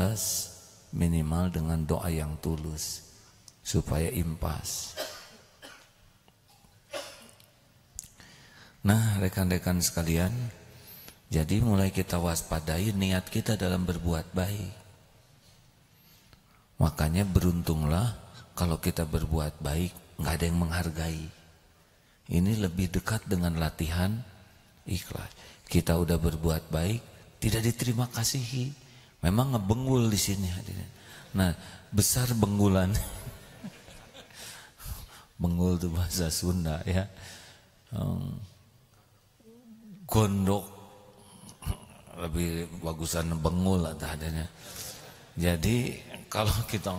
plus minimal dengan doa yang tulus supaya impas. Nah, rekan-rekan sekalian, jadi mulai kita waspadai niat kita dalam berbuat baik. Makanya beruntunglah kalau kita berbuat baik nggak ada yang menghargai. Ini lebih dekat dengan latihan ikhlas. Kita udah berbuat baik, tidak diterima kasihi, memang ngebengul di sini hadirin. Nah, besar benggulan. Bengul itu bahasa Sunda ya. Gondok lebih bagusan bengul atau adanya. Jadi kalau kita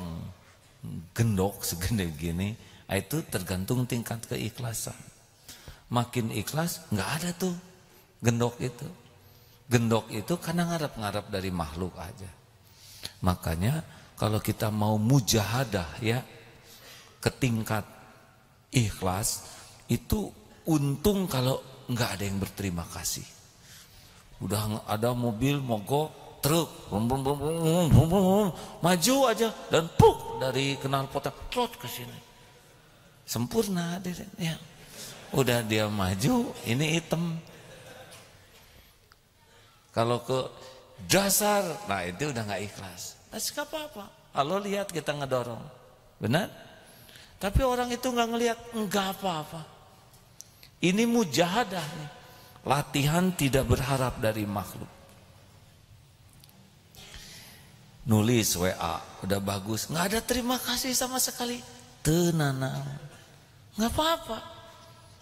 gendok segede gini, itu tergantung tingkat keikhlasan. Makin ikhlas nggak ada tuh gendok itu. Gendok itu karena ngarep-ngarep dari makhluk aja. Makanya kalau kita mau mujahadah ya ke tingkat ikhlas, itu untung kalau nggak ada yang berterima kasih. Udah ada mobil mogok, truk, maju aja dan puk dari knalpotnya trot ke sini. Sempurna hadirin ya. Udah dia maju, ini hitam. Kalau ke dasar, nah itu udah nggak ikhlas. Nah, gak apa-apa. Allah lihat kita ngedorong, benar? Tapi orang itu nggak ngelihat, nggak apa-apa. Ini mujahadah nih. Latihan tidak berharap dari makhluk. Nulis WA udah bagus, nggak ada terima kasih sama sekali. Tenang, nggak apa-apa.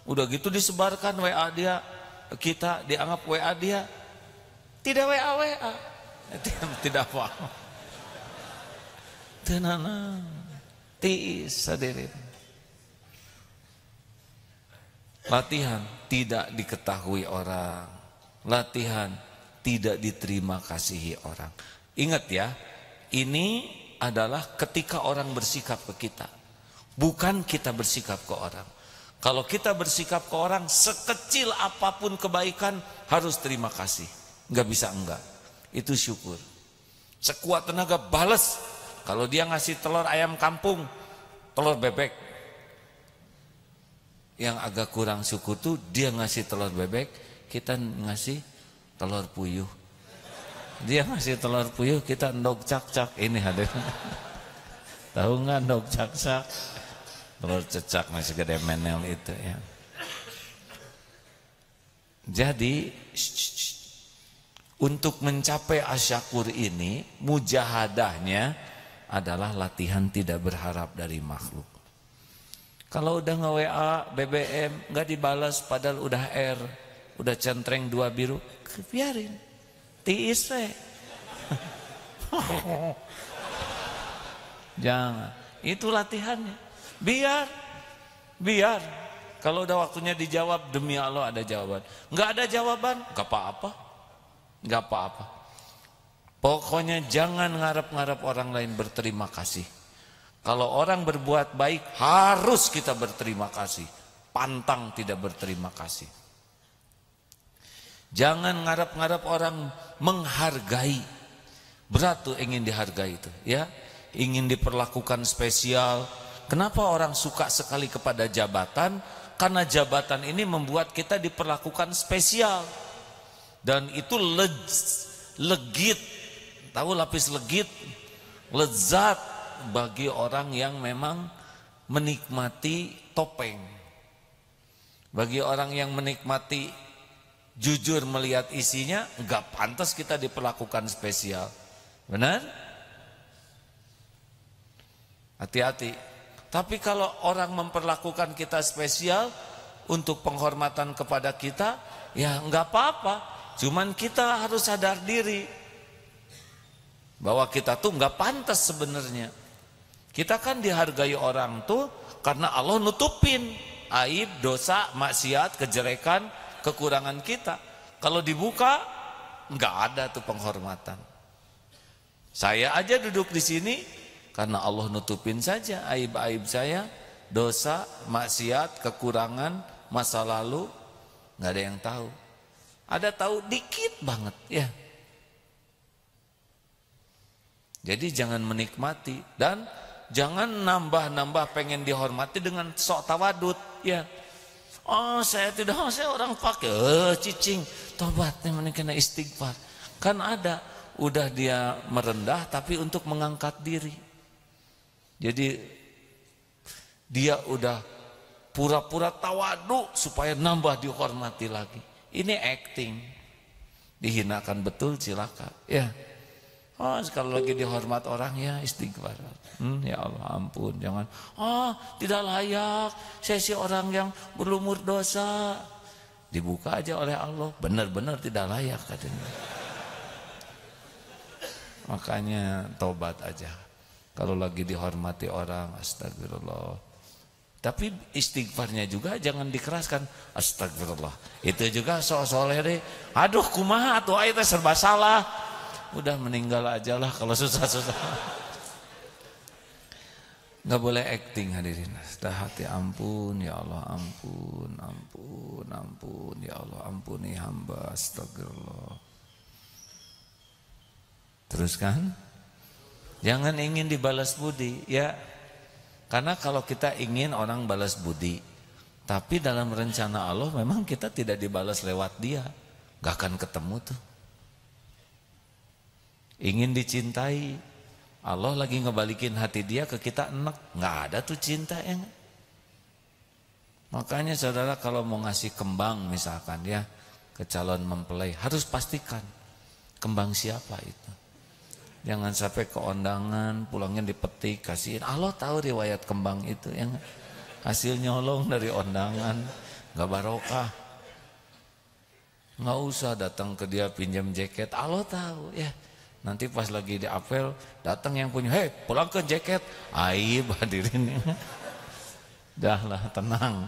Udah gitu disebarkan WA dia, kita dianggap WA dia, tidak WA, tidak apa-apa. Tenang, tiis hadirin. Latihan tidak diketahui orang, latihan tidak diterima kasihi orang. Ingat ya, ini adalah ketika orang bersikap ke kita, bukan kita bersikap ke orang. Kalau kita bersikap ke orang, sekecil apapun kebaikan harus terima kasih, nggak bisa enggak. Itu syukur. Sekuat tenaga balas. Kalau dia ngasih telur ayam kampung, telur bebek. Yang agak kurang syukur tuh dia ngasih telur bebek, kita ngasih telur puyuh. Dia ngasih telur puyuh, kita ndok cak-cak. Ini hadir. Tahu nggak ndok cak-cak? Telur cecak masih gede menel itu ya. Jadi untuk mencapai asyakur ini, mujahadahnya adalah latihan tidak berharap dari makhluk. Kalau udah nge-WA, BBM, nggak dibalas padahal udah R, udah centreng 2 biru, biarin, tiis we. Jangan, itu latihannya. Biar, kalau udah waktunya dijawab, demi Allah ada jawaban. Nggak ada jawaban, nggak apa-apa. Pokoknya jangan ngarep-ngarep orang lain berterima kasih. Kalau orang berbuat baik harus kita berterima kasih. Pantang tidak berterima kasih. Jangan ngarep-ngarep orang menghargai. Berat tuh ingin dihargai itu, ya. Ingin diperlakukan spesial. Kenapa orang suka sekali kepada jabatan? Karena jabatan ini membuat kita diperlakukan spesial. Dan itu legit. Tahu lapis legit? Lezat bagi orang yang memang menikmati topeng. Bagi orang yang menikmati jujur melihat isinya, enggak pantas kita diperlakukan spesial. Benar? Hati-hati. Tapi kalau orang memperlakukan kita spesial untuk penghormatan kepada kita, ya enggak apa-apa. Cuman kita harus sadar diri bahwa kita tuh enggak pantas sebenarnya. Kita kan dihargai orang tuh karena Allah nutupin aib, dosa, maksiat, kejelekan, kekurangan kita. Kalau dibuka, nggak ada tuh penghormatan. Saya aja duduk di sini karena Allah nutupin saja aib-aib saya, dosa, maksiat, kekurangan, masa lalu, nggak ada yang tahu. Ada tahu dikit banget, ya. Jadi jangan menikmati dan jangan nambah-nambah pengen dihormati dengan sok tawadud ya. Oh saya tidak, saya orang pakai cicing, tobatnya menikah istighfar. Kan ada, udah dia merendah tapi untuk mengangkat diri. Jadi dia udah pura-pura tawadu supaya nambah dihormati lagi. Ini acting. Dihinakan betul cilaka ya. Oh kalau lagi dihormat orang ya istighfar. Ya Allah ampun, jangan. Oh tidak layak, saya si orang yang berlumur dosa. Dibuka aja oleh Allah, benar-benar tidak layak katanya. Makanya tobat aja. Kalau lagi dihormati orang, astagfirullah. Tapi istighfarnya juga jangan dikeraskan, astagfirullah. Itu juga soleh deh. Aduh kumaha tuh ayatnya serba salah. Udah meninggal aja lah kalau susah-susah. Nggak boleh acting hadirin. Sudah hati ampun ya Allah, ampun, ampun, ampun ya Allah, ampuni hamba, astagfirullah. Teruskan. Jangan ingin dibalas budi ya. Karena kalau kita ingin orang balas budi, tapi dalam rencana Allah memang kita tidak dibalas lewat dia, gak akan ketemu tuh. Ingin dicintai, Allah lagi ngebalikin hati dia ke kita enak, nggak ada tuh cinta ya. Makanya saudara kalau mau ngasih kembang misalkan ya ke calon mempelai, harus pastikan kembang siapa itu. Jangan sampai ke undangan pulangnya dipetik kasihin. Allah tahu riwayat kembang itu yang hasil nyolong dari undangan, nggak barokah. Nggak usah datang ke dia pinjam jaket, Allah tahu ya. Nanti pas lagi di apel datang yang punya, hei pulang ke jaket, aib hadirin. Dah lah tenang,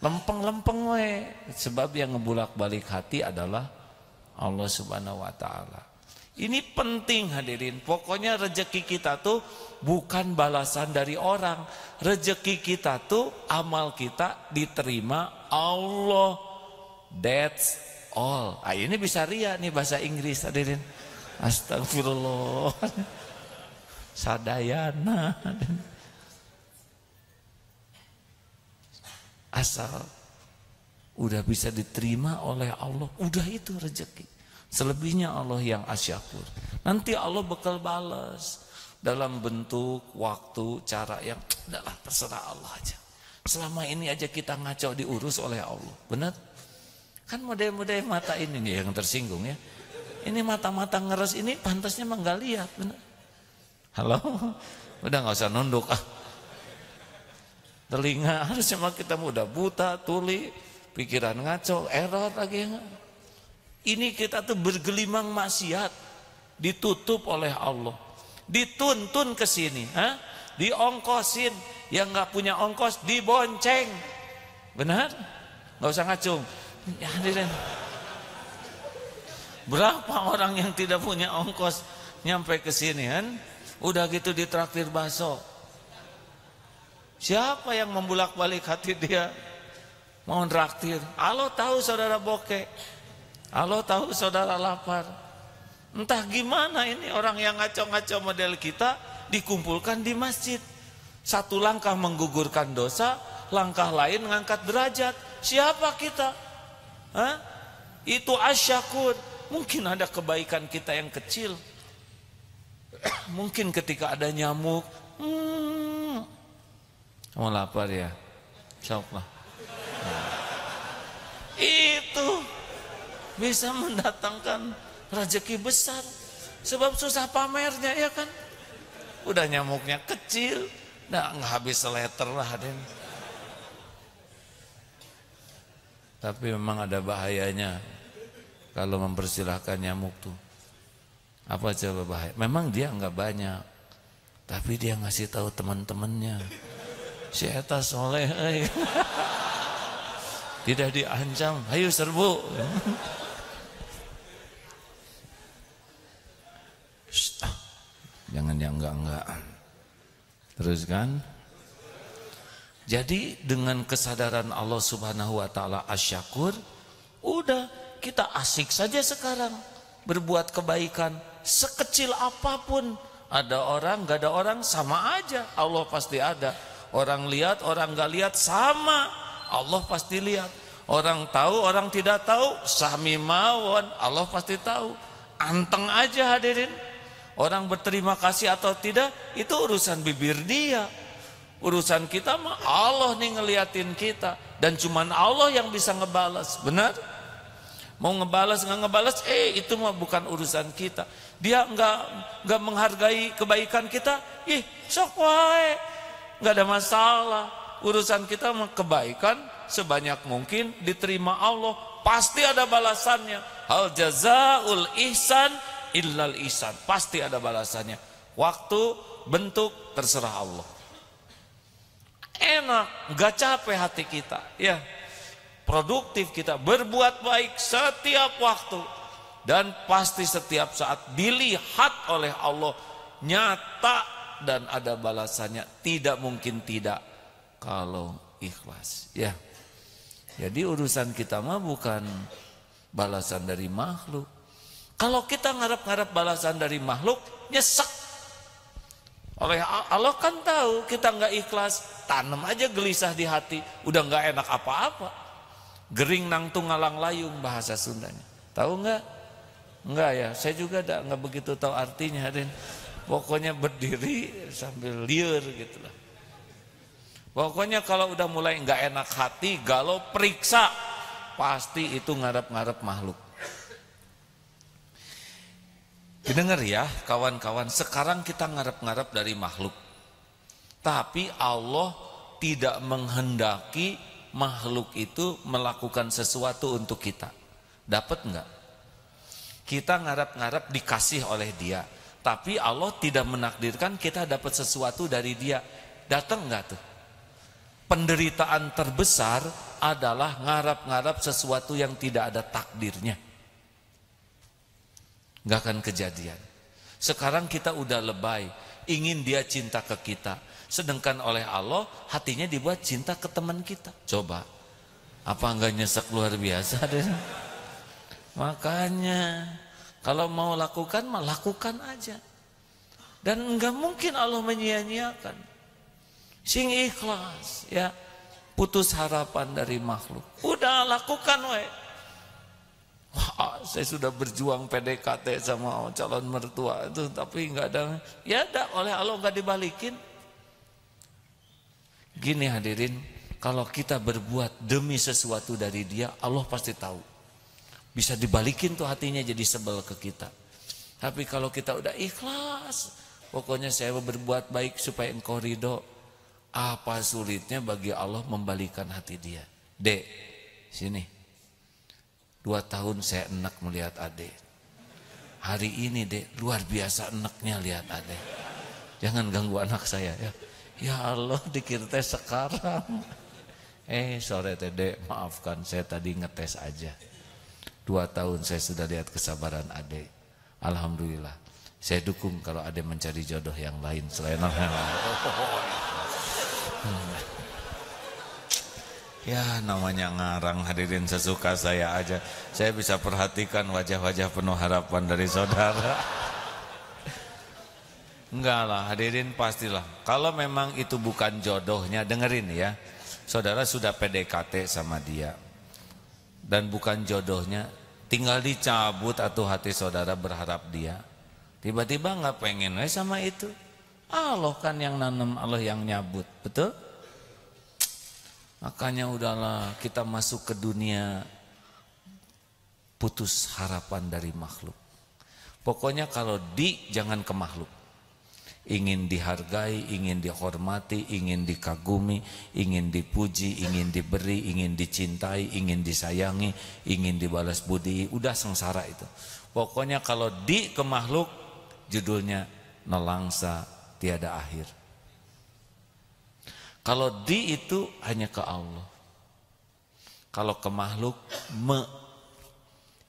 lempeng-lempeng we. Sebab yang ngebulak balik hati adalah Allah Subhanahu Wa Taala. Ini penting hadirin. Pokoknya rezeki kita tuh bukan balasan dari orang. Rezeki kita tuh amal kita diterima Allah. That's all. Ah, ini bisa ria nih bahasa Inggris hadirin. Astagfirullah. Sadayana. Asal udah bisa diterima oleh Allah, udah itu rezeki. Selebihnya Allah yang asyakur. Nanti Allah bakal balas dalam bentuk, waktu, cara yang udahlah terserah Allah aja. Selama ini aja kita ngaco diurus oleh Allah. Benar? Kan model-model mata ini nih yang tersinggung ya. Ini mata-mata ngeres ini pantasnya mah nggak lihat, bener. Halo, udah nggak usah nunduk ah. Telinga harusnya mah kita udah buta, tuli, pikiran ngaco, error lagi ya. Ini kita tuh bergelimang maksiat, ditutup oleh Allah, dituntun ke sini, diongkosin, yang nggak punya ongkos dibonceng, benar? Nggak usah ngacung. Ya, hadirin. Berapa orang yang tidak punya ongkos nyampe ke sini kan? Udah gitu ditraktir bakso. Siapa yang membulak-balik hati dia mau traktir? Allah tahu saudara bokeh. Allah tahu saudara lapar. Entah gimana ini orang yang ngaco-ngaco model kita dikumpulkan di masjid. Satu langkah menggugurkan dosa, langkah lain mengangkat derajat. Siapa kita? Itu asyakur. Mungkin ada kebaikan kita yang kecil. Mungkin ketika ada nyamuk, kamu lapar ya? Soklah. Itu bisa mendatangkan rezeki besar. Sebab susah pamernya ya kan. Udah nyamuknya kecil, nggak habis seleter lah Den. Tapi memang ada bahayanya kalau mempersilahkan nyamuk tuh. Apa coba bahaya? Memang dia nggak banyak, tapi dia ngasih tahu teman-temannya, si eta soleh, tidak diancam, ayo serbu. Jangan yang enggak. Teruskan. Jadi dengan kesadaran Allah Subhanahu wa taala asyakur, udah kita asik saja sekarang berbuat kebaikan sekecil apapun Ada orang, gak ada orang, sama aja. Allah pasti ada. Orang lihat, orang gak lihat, sama. Allah pasti lihat. Orang tahu, orang tidak tahu, sami mawon. Allah pasti tahu. Anteng aja hadirin. Orang berterima kasih atau tidak, itu urusan bibir dia. Urusan kita mah Allah nih ngeliatin kita. Dan cuman Allah yang bisa ngebalas. Benar? Mau ngebalas nggak ngebalas, itu mah bukan urusan kita. Dia nggak menghargai kebaikan kita, sok wae, nggak ada masalah. Urusan kita mah kebaikan sebanyak mungkin diterima Allah, pasti ada balasannya. Hal jazaul ihsan illal ihsan, pasti ada balasannya. Waktu, bentuk terserah Allah. Enak, nggak capek hati kita, ya. Produktif kita berbuat baik setiap waktu dan pasti setiap saat dilihat oleh Allah nyata dan ada balasannya, tidak mungkin tidak kalau ikhlas, ya. Jadi urusan kita mah bukan balasan dari makhluk. Kalau kita ngarep-ngarep balasan dari makhluk, nyesek. Oleh Allah kan tahu kita nggak ikhlas, tanam aja gelisah di hati, udah nggak enak apa-apa. Gering nang ngalang layung bahasa Sundanya. Tahu nggak? Nggak ya, saya juga nggak begitu tahu artinya, Den. Pokoknya berdiri sambil liur gitulah. Pokoknya kalau udah mulai nggak enak hati, galau, periksa, pasti itu ngarep-ngarep makhluk. Didengar ya kawan-kawan, sekarang kita ngarep-ngarep dari makhluk. Tapi Allah tidak menghendaki makhluk itu melakukan sesuatu untuk kita. Dapat enggak? Kita ngarep-ngarep dikasih oleh dia, tapi Allah tidak menakdirkan kita dapat sesuatu dari dia. Datang enggak tuh? Penderitaan terbesar adalah ngarep-ngarep sesuatu yang tidak ada takdirnya. Enggak akan kejadian. Sekarang kita udah lebay, ingin dia cinta ke kita. Sedangkan oleh Allah hatinya dibuat cinta ke teman kita. Coba, apa enggak nyesek luar biasa deh. Makanya kalau mau lakukan mah lakukan aja. Dan enggak mungkin Allah menyia-nyiakan. Sing ikhlas, ya. Putus harapan dari makhluk. Udah lakukan we. Wah, saya sudah berjuang PDKT sama calon mertua itu, tapi enggak ada. Ya ada, oleh Allah enggak dibalikin. Gini hadirin, kalau kita berbuat demi sesuatu dari dia, Allah pasti tahu. Bisa dibalikin tuh hatinya jadi sebel ke kita. Tapi kalau kita udah ikhlas, pokoknya saya berbuat baik supaya engkau ridho, apa sulitnya bagi Allah membalikan hati dia. Dek, sini. 2 tahun saya enak melihat adek. Hari ini dek, luar biasa enaknya lihat adek. Jangan ganggu anak saya ya. Ya Allah, dikir teh sekarang. Sore teh dek, maafkan saya tadi ngetes aja. 2 tahun saya sudah lihat kesabaran adek. Alhamdulillah. Saya dukung kalau adek mencari jodoh yang lain selain yang lain. Ya namanya ngarang hadirin, sesuka saya aja. Saya bisa perhatikan wajah-wajah penuh harapan dari saudara. Enggak lah hadirin, pastilah. Kalau memang itu bukan jodohnya, dengerin ya. Saudara sudah PDKT sama dia. Dan bukan jodohnya, tinggal dicabut atau hati saudara berharap dia. Tiba-tiba gak pengen sama itu. Allah kan yang nanam, Allah yang nyabut, betul? Makanya udahlah kita masuk ke dunia putus harapan dari makhluk. Pokoknya kalau jangan ke makhluk. Ingin dihargai, ingin dihormati, ingin dikagumi, ingin dipuji, ingin diberi, ingin dicintai, ingin disayangi, ingin dibalas budi, udah sengsara itu. Pokoknya kalau ke makhluk, judulnya nelangsa tiada akhir. Kalau itu hanya ke Allah. Kalau ke makhluk,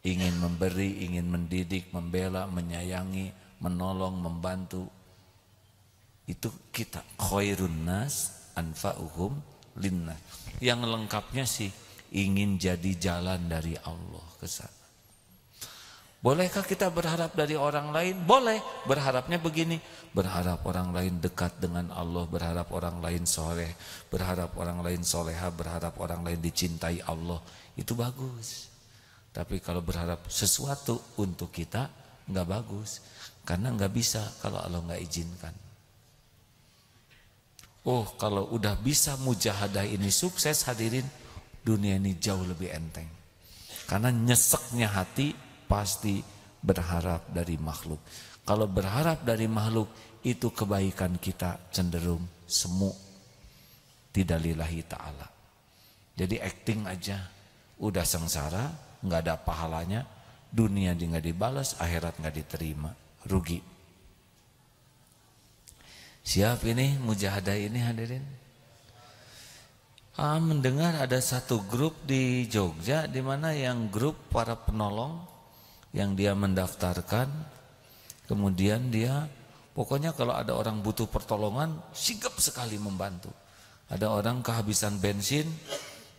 ingin memberi, ingin mendidik, membela, menyayangi, menolong, membantu. Itu kita khairun nas anfa'uhum linnas. Yang lengkapnya sih ingin jadi jalan dari Allah ke sana. Bolehkah kita berharap dari orang lain? Boleh. Berharapnya begini, berharap orang lain dekat dengan Allah, berharap orang lain soleh, berharap orang lain soleha, berharap orang lain dicintai Allah. Itu bagus. Tapi kalau berharap sesuatu untuk kita, nggak bagus. Karena nggak bisa kalau Allah nggak izinkan. Oh, kalau udah bisa mujahadah ini sukses, hadirin, dunia ini jauh lebih enteng. Karena nyeseknya hati pasti berharap dari makhluk. Kalau berharap dari makhluk, itu kebaikan kita cenderung semu. Tidak lillahi ta'ala. Jadi acting aja. Udah sengsara, nggak ada pahalanya. Dunia nggak dibalas, akhirat nggak diterima. Rugi. Siap ini mujahadah ini hadirin. Mendengar ada satu grup di Jogja, di mana yang grup para penolong yang dia mendaftarkan, kemudian dia pokoknya kalau ada orang butuh pertolongan sigap sekali membantu. Ada orang kehabisan bensin,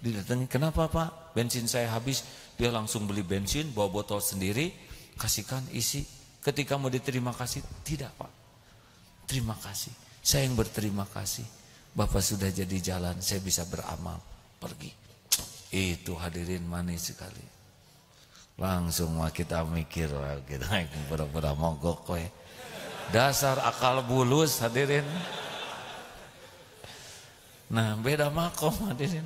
didatangi, kenapa Pak? Bensin saya habis. Dia langsung beli bensin, bawa botol sendiri, kasihkan isi. Ketika mau diterima kasih, tidak Pak, terima kasih, saya yang berterima kasih. Bapak sudah jadi jalan, saya bisa beramal, pergi. Itu hadirin manis sekali. Langsung kita mikir, kita pura-pura mogok we. Dasar akal bulus hadirin. Nah, beda makom hadirin.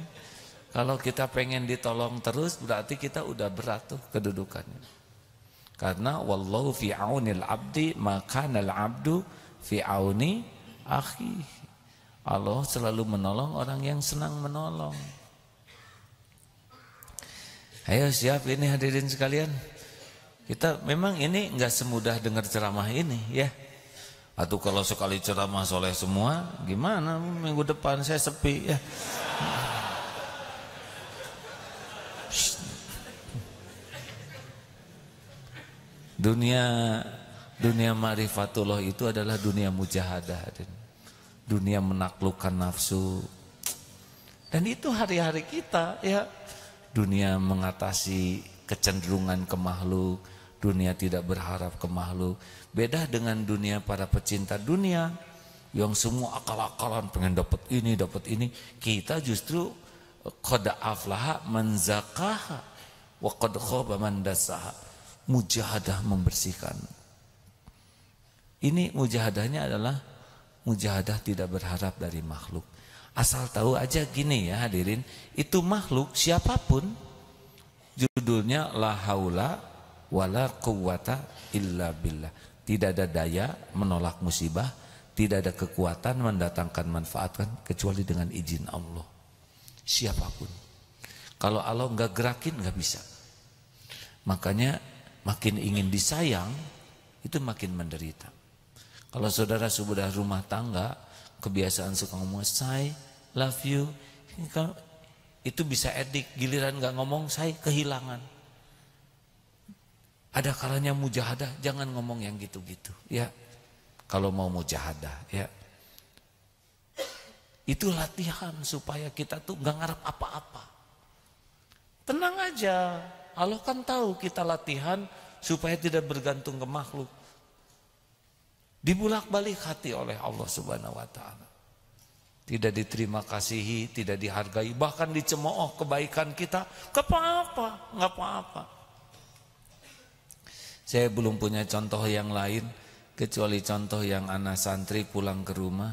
Kalau kita pengen ditolong terus, berarti kita udah berat tuh kedudukannya. Karena wallahu fi aunil abdi makanal abdu fi auni akhi. Allah selalu menolong orang yang senang menolong. Ayo siap ini hadirin sekalian. Kita memang ini nggak semudah dengar ceramah ini ya. Atau kalau sekali ceramah soleh semua, gimana minggu depan saya sepi ya. Dunia ma'rifatullah itu adalah dunia mujahadah. Dunia menaklukkan nafsu. Dan itu hari-hari kita ya. Dunia mengatasi kecenderungan ke makhluk, dunia tidak berharap ke makhluk. Beda dengan dunia para pecinta dunia yang semua akal-akalan pengen dapat ini. Kita justru qad aflaha man zakaha wa qad khaba man dassaha. Mujahadah membersihkan. Ini mujahadahnya adalah mujahadah tidak berharap dari makhluk. Asal tahu aja gini ya hadirin, itu makhluk siapapun, judulnya la haula wala quwata illa billah. Tidak ada daya menolak musibah, tidak ada kekuatan mendatangkan manfaat kan kecuali dengan izin Allah. Siapapun. Kalau Allah nggak gerakin nggak bisa. Makanya makin ingin disayang itu makin menderita. Kalau saudara sudah rumah tangga kebiasaan suka ngomong say love you, itu bisa edik. Giliran nggak ngomong saya kehilangan. Ada kalanya mujahadah, jangan ngomong yang gitu-gitu ya. Kalau mau mujahadah ya, itu latihan supaya kita tuh nggak ngarep apa-apa. Tenang aja, Allah kan tahu kita latihan supaya tidak bergantung ke makhluk. Dibulak-balik hati oleh Allah Subhanahu wa Ta'ala. Tidak diterima kasihi, tidak dihargai, bahkan dicemooh kebaikan kita, nggak apa-apa. Saya belum punya contoh yang lain kecuali contoh yang anak santri pulang ke rumah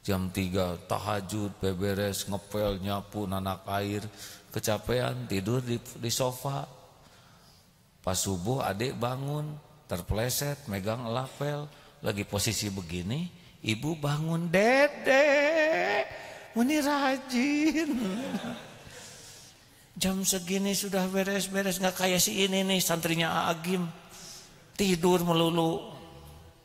jam 3 tahajud, beberes, ngepel, nyapu, nanak air, kecapean, tidur di sofa. Pas subuh adik bangun, terpleset, megang lapel, lagi posisi begini, ibu bangun, Dedek, ini rajin. Jam segini sudah beres-beres, nggak kayak si ini nih santrinya Agim, tidur melulu.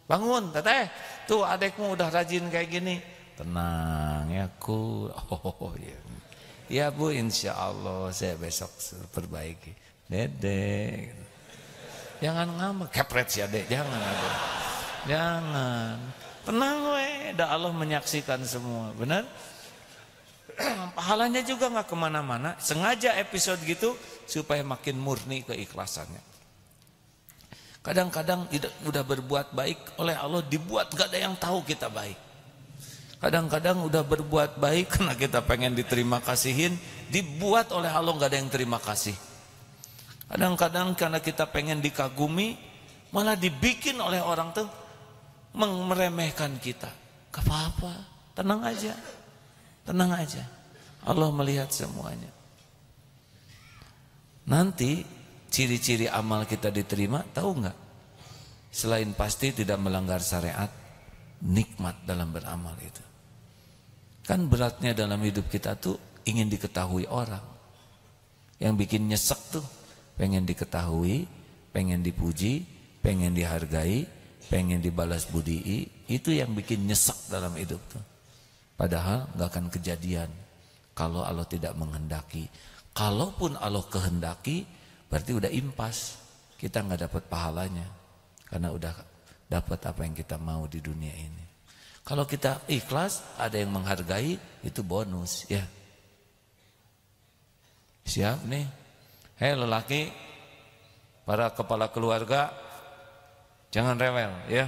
Bangun, teteh, tuh adekmu udah rajin kayak gini. Tenang ya ku, oh ya, ya bu, insya Allah saya besok perbaiki. Dedek, jangan ngambek, kepret si adek, jangan adek. Jangan, tenang we, dah Allah menyaksikan semua, benar? Pahalanya juga nggak kemana-mana. Sengaja episode gitu supaya makin murni keikhlasannya. Kadang-kadang udah berbuat baik oleh Allah dibuat gak ada yang tahu kita baik. Kadang-kadang udah berbuat baik karena kita pengen diterima kasihin, dibuat oleh Allah gak ada yang terima kasih. Kadang-kadang karena kita pengen dikagumi, malah dibikin oleh orang tuh meremehkan kita. Gak apa-apa, tenang aja. Tenang aja. Allah melihat semuanya. Nanti ciri-ciri amal kita diterima, tahu nggak? Selain pasti tidak melanggar syariat, nikmat dalam beramal itu. Kan beratnya dalam hidup kita tuh ingin diketahui orang. Yang bikin nyesek tuh pengen diketahui, pengen dipuji, pengen dihargai, pengen dibalas budii. Itu yang bikin nyesek dalam hidup tuh. Padahal nggak akan kejadian kalau Allah tidak menghendaki. Kalaupun Allah kehendaki, berarti udah impas, kita nggak dapat pahalanya karena udah dapat apa yang kita mau di dunia ini. Kalau kita ikhlas, ada yang menghargai, itu bonus ya. Siap nih, hei lelaki, para kepala keluarga, jangan rewel ya.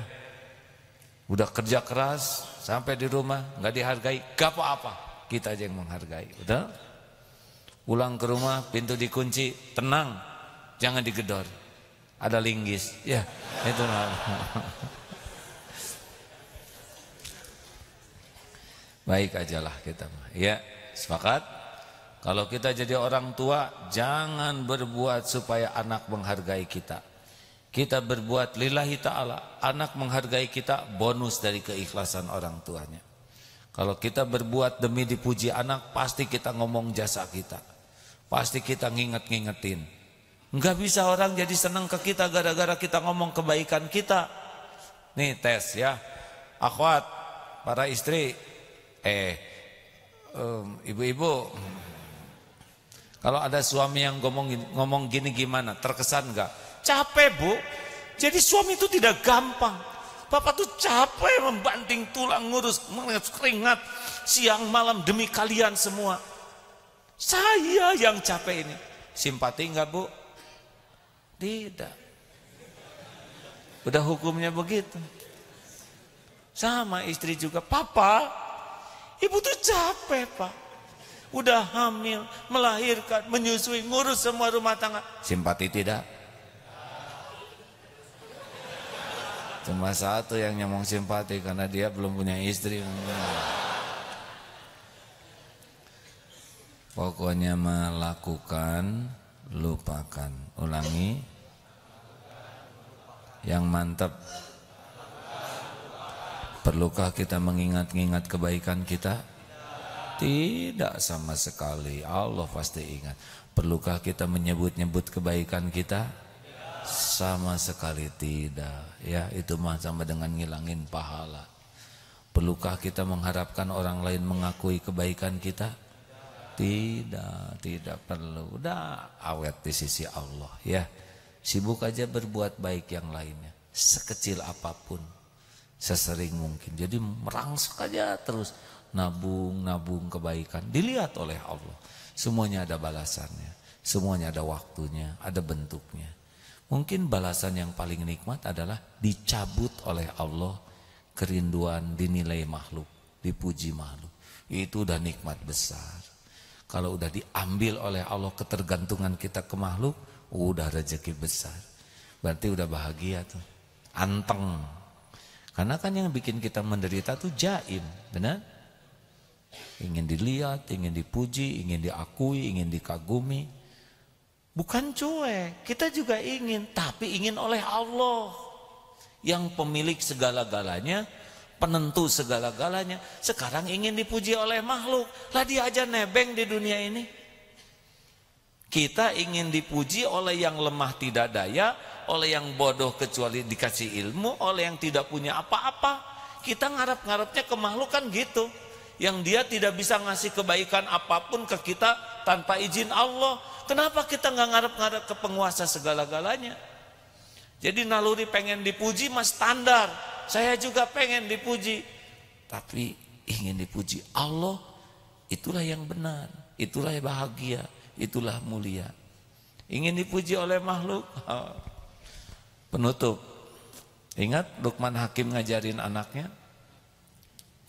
Udah kerja keras sampai di rumah nggak dihargai, gak apa-apa, kita aja yang menghargai, betul? Pulang ke rumah, pintu dikunci, tenang, jangan digedor, ada linggis, ya itu. Baik ajalah kita, ya sepakat. Kalau kita jadi orang tua, jangan berbuat supaya anak menghargai kita. Kita berbuat lillahi ta'ala, anak menghargai kita, bonus dari keikhlasan orang tuanya. Kalau kita berbuat demi dipuji anak, pasti kita ngomong jasa kita, pasti kita ngingetin. Enggak bisa orang jadi senang ke kita gara-gara kita ngomong kebaikan kita. Nih tes ya, akhwat, para istri, ibu-ibu, kalau ada suami yang ngomong gini gimana, terkesan enggak? Capek bu, jadi suami itu tidak gampang. Bapak tuh capek membanting tulang, ngurus keringat siang malam demi kalian semua. Saya yang capek ini. Simpati enggak bu? Tidak. Udah hukumnya begitu. Sama istri juga, papa, ibu tuh capek pak. Udah hamil, melahirkan, menyusui, ngurus semua rumah tangga. Simpati tidak? Cuma satu yang nyomong simpati karena dia belum punya istri. Pokoknya melakukan, lupakan. Ulangi. Yang mantap. Perlukah kita mengingat-ingat kebaikan kita? Tidak sama sekali. Allah pasti ingat. Perlukah kita menyebut-nyebut kebaikan kita? Sama sekali tidak. Ya, itu mah sama dengan ngilangin pahala. Perlukah kita mengharapkan orang lain mengakui kebaikan kita? Tidak perlu. Udah awet di sisi Allah ya. Sibuk aja berbuat baik yang lainnya, sekecil apapun, sesering mungkin. Jadi merangsek aja terus, nabung kebaikan, dilihat oleh Allah. Semuanya ada balasannya, semuanya ada waktunya, ada bentuknya. Mungkin balasan yang paling nikmat adalah dicabut oleh Allah kerinduan dinilai makhluk, dipuji makhluk. Itu udah nikmat besar. Kalau udah diambil oleh Allah ketergantungan kita ke makhluk, udah rezeki besar. Berarti udah bahagia tuh, anteng. Karena kan yang bikin kita menderita tuh jaim, benar? Ingin dilihat, ingin dipuji, ingin diakui, ingin dikagumi. Bukan cuek, kita juga ingin, tapi ingin oleh Allah yang pemilik segala-galanya, penentu segala-galanya. Sekarang ingin dipuji oleh makhluk. Lah dia aja nebeng di dunia ini. Kita ingin dipuji oleh yang lemah tidak daya, oleh yang bodoh kecuali dikasih ilmu, oleh yang tidak punya apa-apa. Kita ngarep-ngarepnya ke makhluk kan gitu. Yang dia tidak bisa ngasih kebaikan apapun ke kita tanpa izin Allah. Kenapa kita nggak ngarep-ngarep ke penguasa segala-galanya? Jadi naluri pengen dipuji mas standar. Saya juga pengen dipuji. Tapi ingin dipuji Allah, itulah yang benar, itulah yang bahagia, itulah mulia. Ingin dipuji oleh makhluk, Penutup. Ingat Luqman Hakim ngajarin anaknya?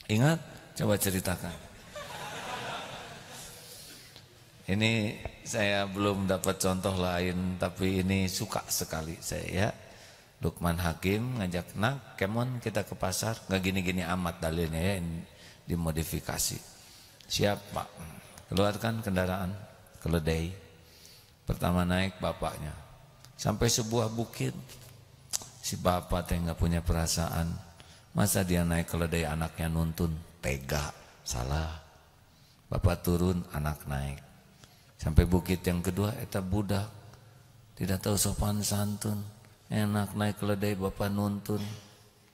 Ingat? Coba ceritakan. Ini saya belum dapat contoh lain, tapi ini suka sekali saya ya. Luqman Hakim ngajak, nak, kemon kita ke pasar. Nggak gini-gini amat dalilnya ya, dimodifikasi. Siap pak, keluarkan kendaraan, keledai. Pertama naik bapaknya, sampai sebuah bukit. Si bapak teh nggak punya perasaan, masa dia naik keledai anaknya nuntun, tega, salah. Bapak turun, anak naik. Sampai bukit yang kedua, eta budak, tidak tahu sopan santun, enak naik keledai bapak nuntun,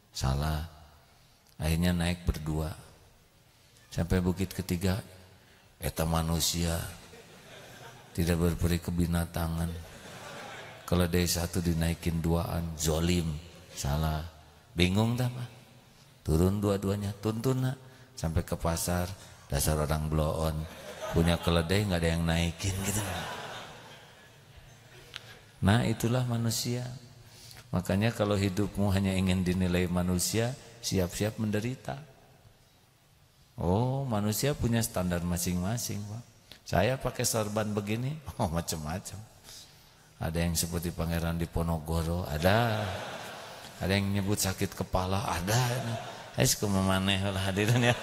salah. Akhirnya naik berdua. Sampai bukit ketiga, eta manusia, tidak berperi kebinatangan. Keledai satu dinaikin duaan, zolim, salah. Bingung dah mah. Turun dua-duanya, tuntun nak. Sampai ke pasar, dasar orang bloon, punya keledai nggak ada yang naikin gitu. Nah itulah manusia. Makanya kalau hidupmu hanya ingin dinilai manusia, siap-siap menderita. Oh, manusia punya standar masing-masing, Pak. Saya pakai sorban begini, oh macam-macam. Ada yang seperti Pangeran Diponegoro, ada yang nyebut sakit kepala, ada. Saya kemamaneh lah hadirin ya.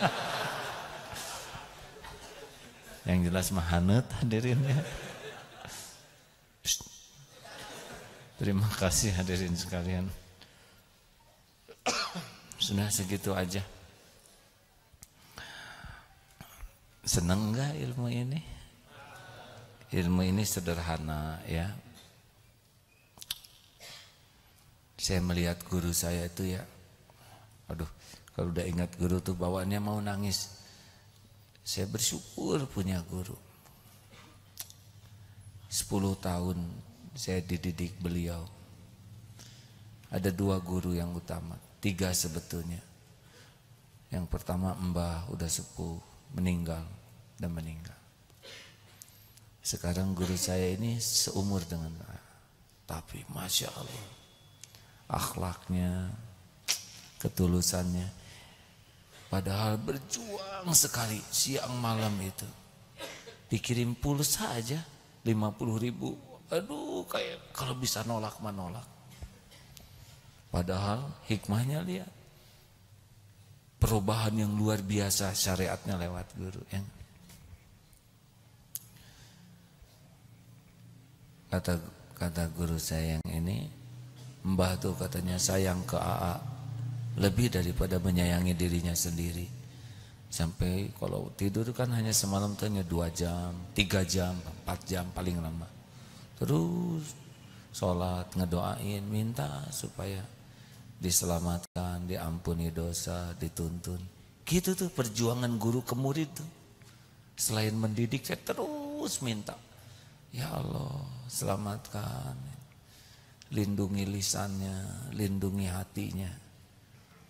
Yang jelas mah haneut hadirin ya. Terima kasih hadirin sekalian. Sudah segitu aja. Seneng enggak ilmu ini? Ilmu ini sederhana ya. Saya melihat guru saya itu ya, aduh, kalau udah ingat guru tuh bawaannya mau nangis. Saya bersyukur punya guru. 10 tahun saya dididik beliau. Ada 2 guru yang utama, 3 sebetulnya. Yang pertama Mbah udah sepuh, meninggal dan meninggal. Sekarang guru saya ini seumur dengan saya. Tapi Masya Allah, akhlaknya, ketulusannya, padahal berjuang sekali siang malam itu. Dikirim pulsa aja 50.000. Aduh, kayak kalau bisa nolak menolak. Padahal hikmahnya lihat, perubahan yang luar biasa syariatnya lewat guru. Kata guru saya yang ini, Mbah tuh katanya sayang ke AA lebih daripada menyayangi dirinya sendiri. Sampai kalau tidur kan hanya semalam tanya 2 jam, 3 jam, 4 jam paling lama. Terus sholat, ngedoain, minta supaya diselamatkan, diampuni dosa, dituntun. Gitu tuh perjuangan guru ke murid tuh. Selain mendidik, saya terus minta, ya Allah selamatkan, lindungi lisannya, lindungi hatinya.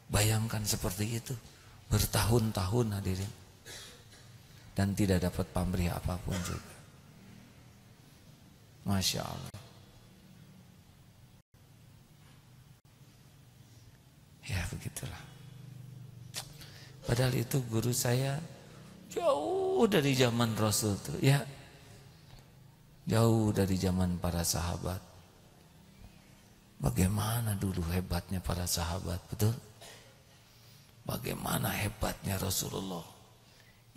Bayangkan seperti itu bertahun-tahun hadirin, dan tidak dapat pamrih apapun juga. Masya Allah. Ya begitulah. Padahal itu guru saya jauh dari zaman Rasul tuh ya, jauh dari zaman para sahabat. Bagaimana dulu hebatnya para sahabat, betul? Bagaimana hebatnya Rasulullah.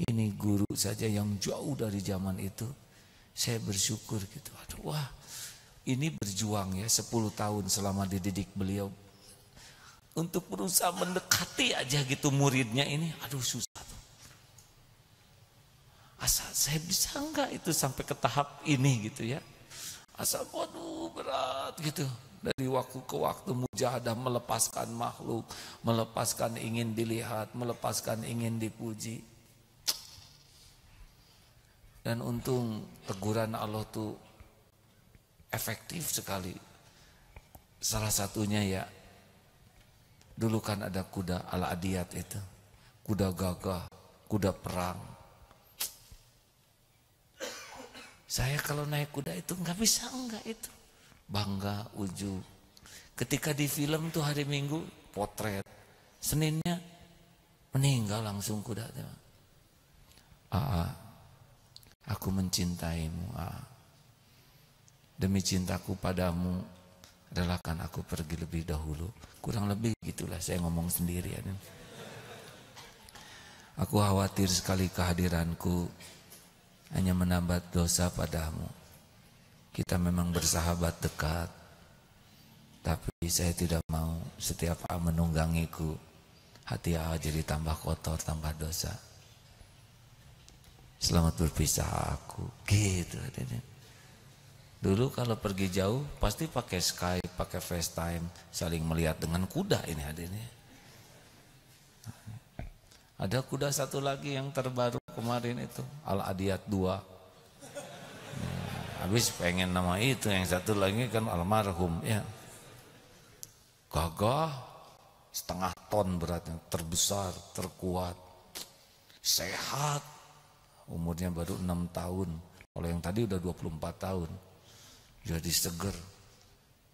Ini guru saja yang jauh dari zaman itu. Saya bersyukur gitu. Aduh, wah, ini berjuang ya 10 tahun selama dididik beliau untuk berusaha mendekati aja gitu muridnya ini. Aduh, susah tuh. Asal saya bisa enggak itu sampai ke tahap ini gitu ya. Asal waduh berat gitu. Dari waktu ke waktu mujahadah melepaskan makhluk, melepaskan ingin dilihat, melepaskan ingin dipuji. Dan untung teguran Allah tuh efektif sekali. Salah satunya ya, dulu kan ada kuda al-adiyat itu, kuda gagah, kuda perang. Saya kalau naik kuda itu nggak bisa enggak itu. Bangga, ujub. Ketika di film tuh hari Minggu potret, Seninnya meninggal langsung kuda. Aku mencintaimu. Demi cintaku padamu, relakan aku pergi lebih dahulu. Kurang lebih gitulah saya ngomong sendiri. Aku khawatir sekali kehadiranku hanya menambah dosa padamu. Kita memang bersahabat dekat, tapi saya tidak mau setiap menunggangiku, hati jadi tambah kotor, tambah dosa. Selamat berpisah aku, gitu. Dulu kalau pergi jauh pasti pakai Skype, pakai FaceTime, saling melihat dengan kuda ini hadirnya. Ada kuda satu lagi yang terbaru kemarin itu, Al-Adiyat 2. Habis pengen nama itu, yang satu lagi kan almarhum ya. Gagah, setengah ton beratnya, terbesar, terkuat, sehat. Umurnya baru 6 tahun. Kalau yang tadi udah 24 tahun. Jadi seger.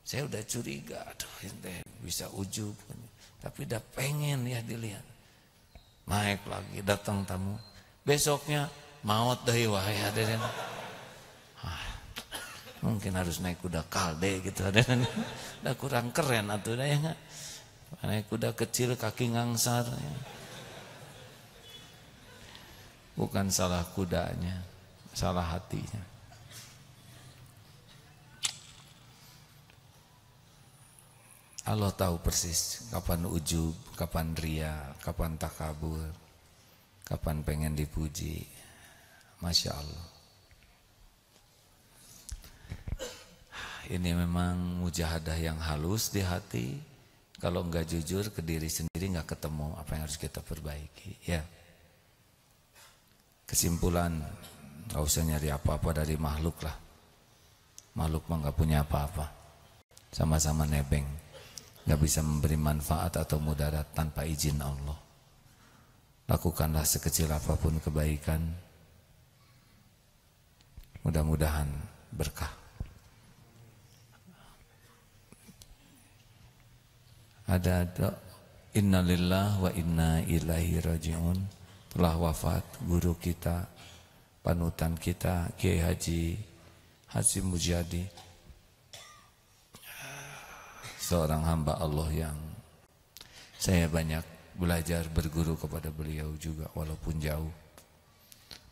Saya udah curiga, aduh ini bisa ujub. Tapi udah pengen ya dilihat. Naik lagi, datang tamu. Besoknya maut dari wahai hadirin. Mungkin harus naik kuda kalde gitu. Udah kurang keren atuh ya enggak. Naik kuda kecil kaki ngangsar ya. Bukan salah kudanya, salah hatinya. Allah tahu persis kapan ujub, kapan ria, kapan takabur, kapan pengen dipuji. Masya Allah. Ini memang mujahadah yang halus di hati. Kalau enggak jujur ke diri sendiri enggak ketemu apa yang harus kita perbaiki. Ya. Kesimpulan, enggak usah nyari apa-apa dari makhluk lah. Makhluk mah enggak punya apa-apa. Sama-sama nebeng. Enggak bisa memberi manfaat atau mudarat tanpa izin Allah. Lakukanlah sekecil apapun kebaikan. Mudah-mudahan berkah. Ada innalillah wa inna ilaihi rajiun. Telah wafat guru kita, panutan kita, Kiai Haji Hasyim Mujadi, seorang hamba Allah yang saya banyak belajar berguru kepada beliau juga walaupun jauh.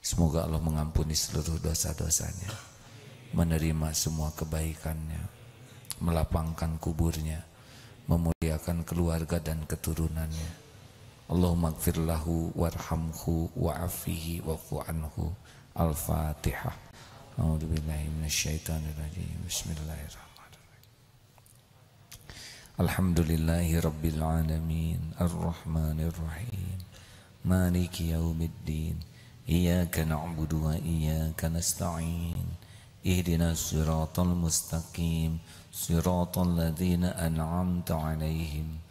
Semoga Allah mengampuni seluruh dosa-dosanya, menerima semua kebaikannya, melapangkan kuburnya, memuliakan keluarga dan keturunannya. Allahumma gfir lahu warhamhu wa'afihi wa'fu anhu. Al-Fatihah. A'udzubillahi minasyaitonirrajim. Bismillahirrahmanirrahim. Alhamdulillahi rabbil alamin, arrahmanir rahim, maliki yaumiddin. Iyyaka na'budu wa iyyaka nasta'in. Ihdinas siratal mustaqim, siratal ladzina an'amta 'alaihim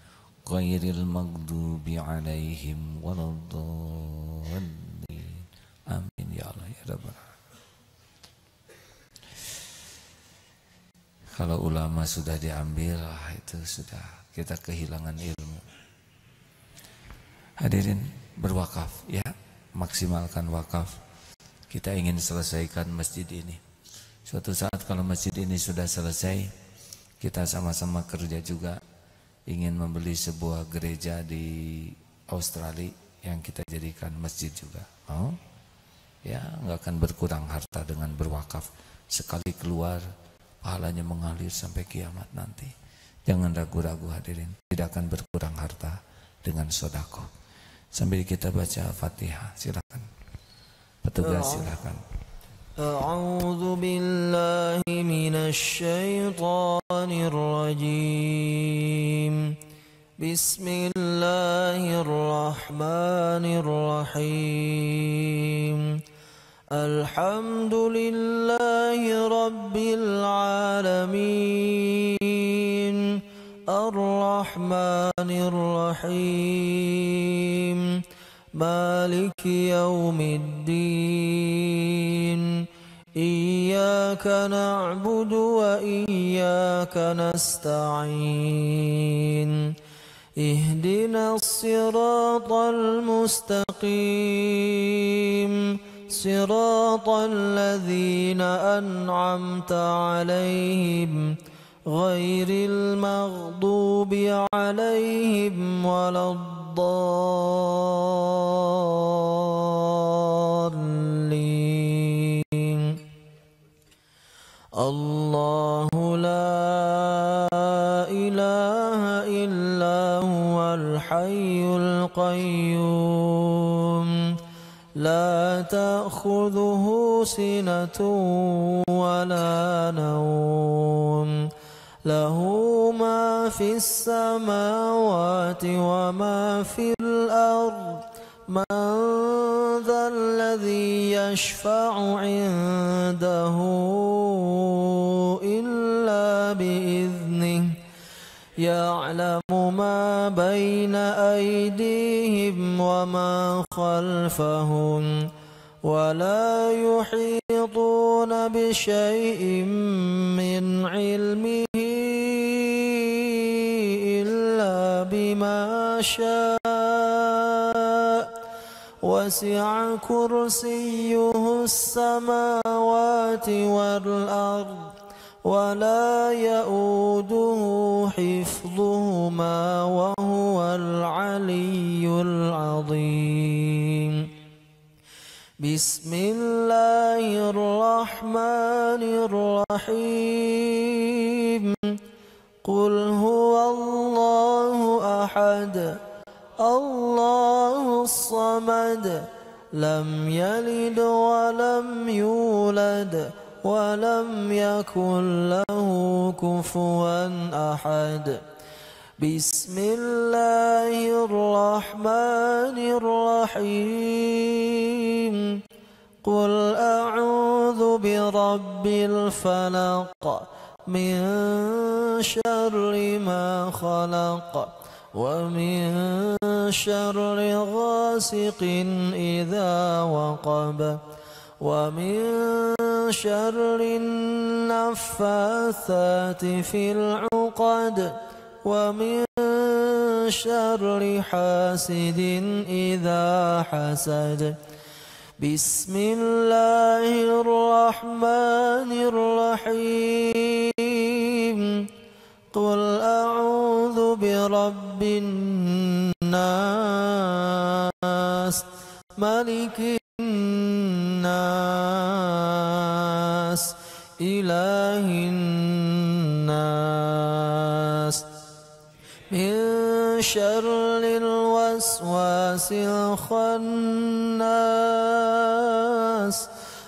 ghairil maghdubi 'alaihim waladdallin. Amin ya Allah ya Rabbal alamin. Kalau ulama sudah diambil, itu sudah kita kehilangan ilmu. Hadirin, berwakaf ya, maksimalkan wakaf. Kita ingin selesaikan masjid ini. Suatu saat kalau masjid ini sudah selesai, kita sama-sama kerja juga ingin membeli sebuah gereja di Australia yang kita jadikan masjid juga. Oh? Ya, enggak akan berkurang harta dengan berwakaf. Sekali keluar, pahalanya mengalir sampai kiamat nanti. Jangan ragu-ragu hadirin, tidak akan berkurang harta dengan sedekah. Sambil kita baca Fatihah, silakan. Petugas silakan. أعوذ بالله من الشيطان الرجيم. بسم الله الرحمن الرحيم. الحمد لله رب العالمين. الرحمن الرحيم. مالك يوم الدين. إياك نعبد وإياك نستعين. نستعين اهدنا الصراط المستقيم صراط الذين أنعمت عليهم غير المغضوب عليهم ولا الضالين الله لا إله إلا هو الحي القيوم لا تأخذه سنة ولا نوم له ما في السماوات وما في الأرض من ذا الذي يشفع عنده إلا بإذنه يعلم ما بين أيديهم وما خلفهم ولا يحيطون بشيء من علمه إلا بما شاء وسع كرسيه السماوات والأرض ولا يؤوده حفظهما وهو العلي العظيم بسم الله الرحمن الرحيم قل هو الله أحد الله الصمد لم يلد ولم يولد ولم يكن له كفوا أحد بسم الله الرحمن الرحيم قل أعوذ برب الفلق من شر ما خلق ومن شر غاسق إذا وقب ومن شر النفاثات في العقد ومن شر حاسد إذا حسد بسم الله الرحمن الرحيم قل أعوذ برب الناس ملك الناس إله الناس من شر الوسواس الخناس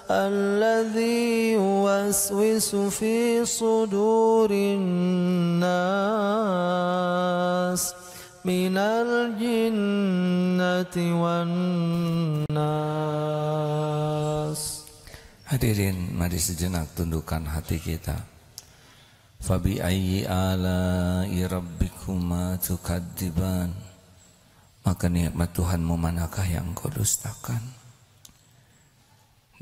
الذي يوسوس في صدور الناس من الجنة والناس. Hadirin, mari sejenak tundukkan hati kita. Fabi ayyi ala'i rabbikuma tukadziban. Maka nikmat Tuhanmu manakah yang kau dustakan?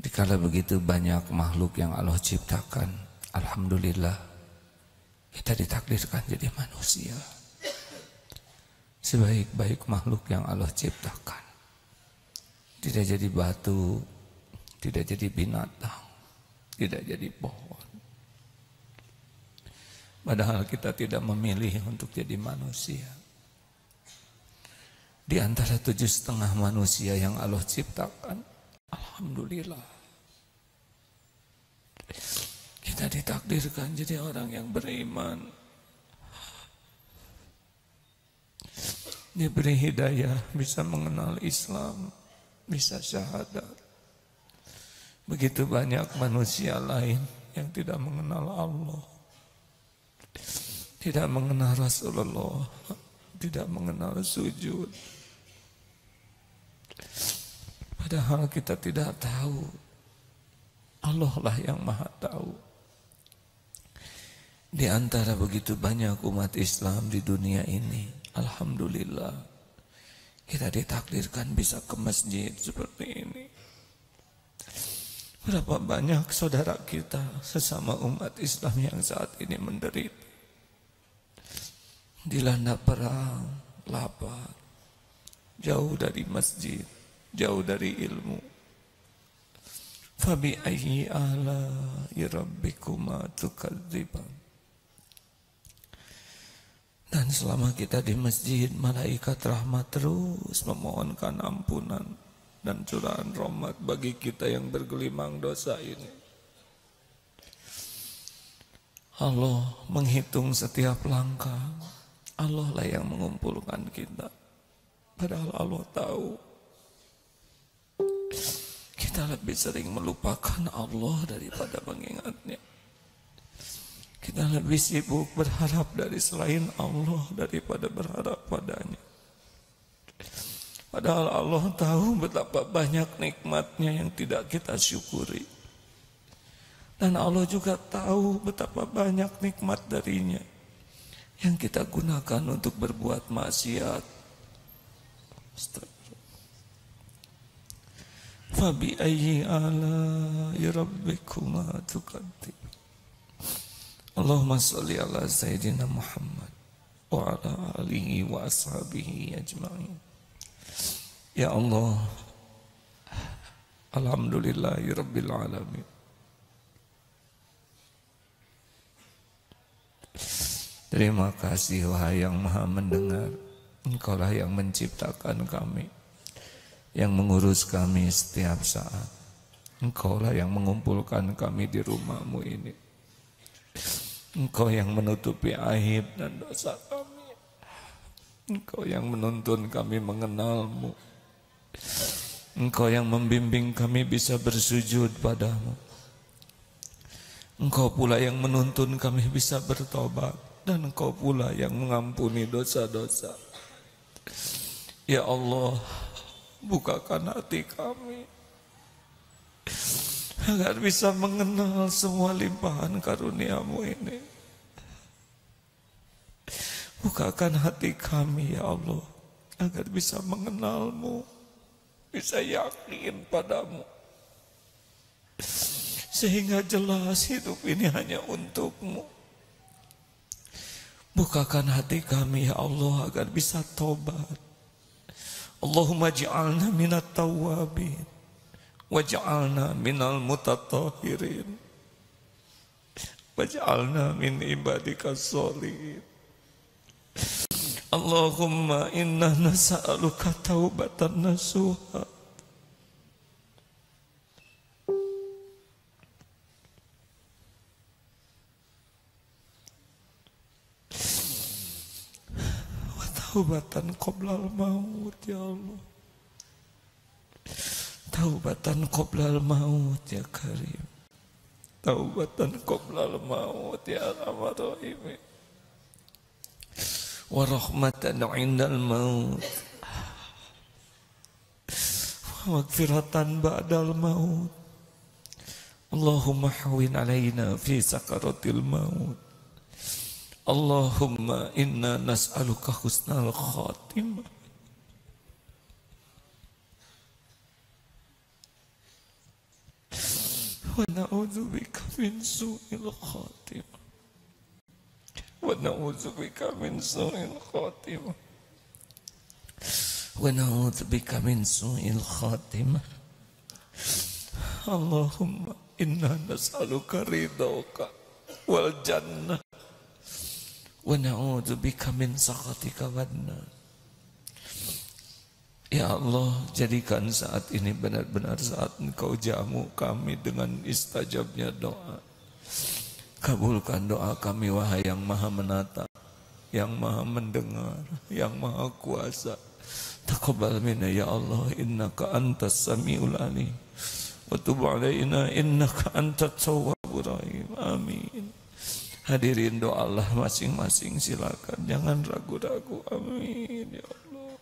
Dikala begitu banyak makhluk yang Allah ciptakan, alhamdulillah kita ditakdirkan jadi manusia. Sebaik-baik makhluk yang Allah ciptakan. Tidak jadi batu, tidak jadi binatang, tidak jadi pohon. Padahal kita tidak memilih untuk jadi manusia. Di antara 7,5 manusia yang Allah ciptakan, alhamdulillah, kita ditakdirkan jadi orang yang beriman, diberi hidayah, bisa mengenal Islam, bisa syahadat. Begitu banyak manusia lain yang tidak mengenal Allah, tidak mengenal Rasulullah, tidak mengenal sujud. Padahal kita tidak tahu, Allah lah yang maha tahu. Di antara begitu banyak umat Islam di dunia ini, alhamdulillah, kita ditakdirkan bisa ke masjid seperti ini. Berapa banyak saudara kita sesama umat Islam yang saat ini menderita. dilanda perang, lapar, jauh dari masjid, jauh dari ilmu. Fabi ayyi ala'i rabbikuma tukadziban. Dan selama kita di masjid, malaikat rahmat terus memohonkan ampunan dan curahan rahmat bagi kita yang bergelimang dosa ini. Allah menghitung setiap langkah. Allah lah yang mengumpulkan kita. Padahal Allah tahu kita lebih sering melupakan Allah daripada mengingatnya. Kita lebih sibuk berharap dari selain Allah daripada berharap padanya. Padahal Allah tahu betapa banyak nikmatnya yang tidak kita syukuri. Dan Allah juga tahu betapa banyak nikmat darinya yang kita gunakan untuk berbuat maksiat. Fabi ayyi ala'i rabbikuma tukadzib. Allahumma sholli ala sayyidina Muhammad wa ala alihi wa ashabihi ajma'in. Ya Allah, alhamdulillahi rabbil alamin. Terima kasih wahai yang maha mendengar. Engkaulah yang menciptakan kami, yang mengurus kami setiap saat. Engkaulah yang mengumpulkan kami di rumahmu ini. Engkau yang menutupi aib dan dosa kami. Engkau yang menuntun kami mengenalmu. Engkau yang membimbing kami bisa bersujud padamu. Engkau pula yang menuntun kami bisa bertobat. Dan Engkau pula yang mengampuni dosa-dosa. Ya Allah, bukakan hati kami agar bisa mengenal semua limpahan karunia-Mu ini. Bukakan hati kami ya Allah agar bisa mengenal-Mu, bisa yakin padamu, sehingga jelas hidup ini hanya untuk-Mu. Bukakan hati kami ya Allah agar bisa tobat. Allahumma ja'alna minat tawwabin waj'alna minal mutatahhirin waj'alna min ibadika sholihin. Allahumma inna nas'aluka taubatan nasuha wa taubatan qoblal maut ya Allah. Taubatan qoblal maut ya Karim. Taubatan qoblal maut ya Arhamar Rahimin. Wa rahmatan 'indal maut. Wa maghfiratan ba'dal maut. Allahumma hawwin 'alaina fi sakaratil maut. Allahumma inna nas'aluka husnal khatimah. Wa na'udzubika min su'il khatimah. Wa na'udzubika min su'il khatimah. Wa na'udzubika min su'il khatimah. Allahumma inna nas'aluka ridhaka wal jannah. Wa na'udzubika min sakhatika wan nar. Ya Allah, jadikan saat ini benar-benar saat Engkau jamu kami dengan istajabnya doa. Kabulkan doa kami wahai yang maha menata, yang maha mendengar, yang maha kuasa. Taqabbal minna ya Allah, innaka antas samiul alim. Wa tub alaina innaka antat tawwabur rahim. Amin. Hadirin doa Allah masing-masing, silakan, jangan ragu-ragu. Amin ya Allah.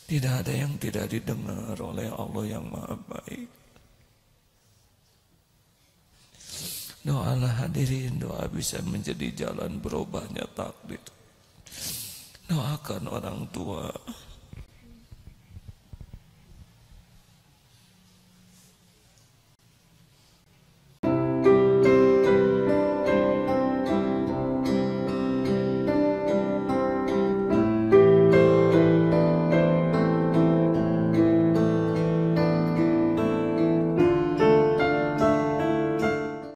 Tidak ada yang tidak didengar oleh Allah yang maha baik. Doalah hadirin, doa bisa menjadi jalan berubahnya takdir. Doakan orang tua,